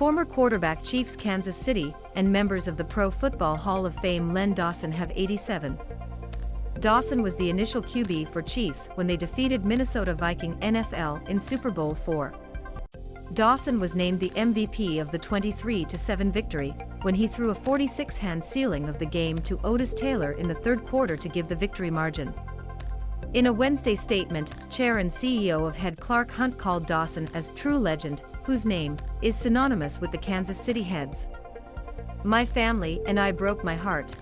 Former quarterback Chiefs Kansas City and members of the Pro Football Hall of Fame Len Dawson have 87. Dawson was the initial QB for Chiefs when they defeated Minnesota Viking NFL in Super Bowl IV. Dawson was named the MVP of the 23-7 victory when he threw a 46-hand ceiling of the game to Otis Taylor in the third quarter to give the victory margin. In a Wednesday statement, Chair and CEO of Head Clark Hunt called Dawson as true legend, whose name is synonymous with the Kansas City Heads. "My family and I broke my heart.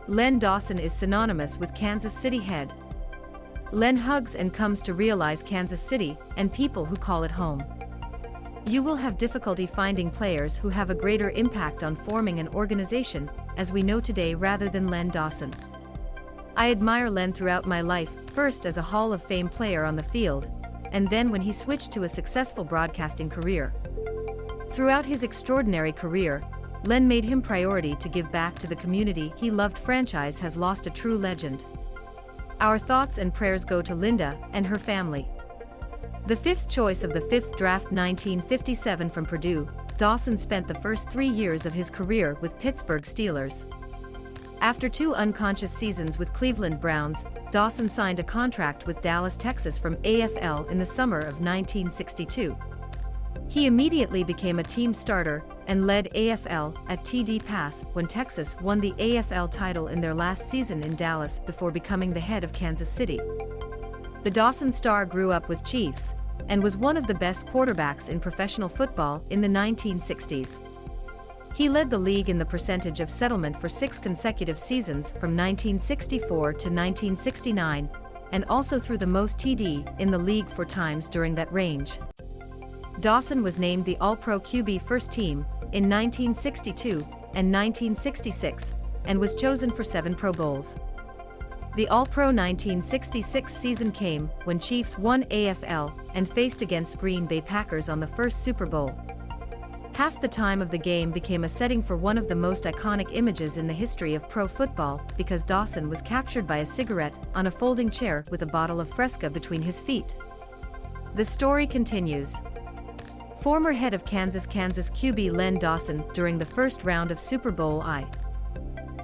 Len Dawson is synonymous with Kansas City Head. Len hugs and comes to realize Kansas City and people who call it home. You will have difficulty finding players who have a greater impact on forming an organization, as we know today rather than Len Dawson. I admire Len throughout my life, first as a Hall of Fame player on the field, and then when he switched to a successful broadcasting career. Throughout his extraordinary career, Len made him priority to give back to the community he loved. Franchise has lost a true legend. Our thoughts and prayers go to Linda and her family." The fifth choice of the fifth draft 1957 from Purdue, Dawson spent the first 3 years of his career with Pittsburgh Steelers. After 2 unconscious seasons with Cleveland Browns, Dawson signed a contract with Dallas, Texas from AFL in the summer of 1962. He immediately became a team starter and led AFL at TD pass when Texas won the AFL title in their last season in Dallas before becoming the head of Kansas City. The Dawson star grew up with Chiefs and was one of the best quarterbacks in professional football in the 1960s. He led the league in the percentage of settlement for 6 consecutive seasons from 1964 to 1969, and also threw the most TD in the league 4 times during that range. Dawson was named the All-Pro QB First Team in 1962 and 1966, and was chosen for 7 Pro Bowls. The All-Pro 1966 season came when Chiefs won AFL and faced against Green Bay Packers on the first Super Bowl. Half the time of the game became a setting for one of the most iconic images in the history of pro football because Dawson was captured by a cigarette on a folding chair with a bottle of Fresca between his feet. The story continues. Former head of Kansas QB Len Dawson during the first round of Super Bowl I.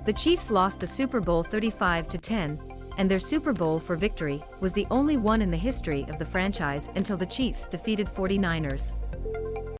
The Chiefs lost the Super Bowl 35-10, and their Super Bowl for victory was the only one in the history of the franchise until the Chiefs defeated 49ers.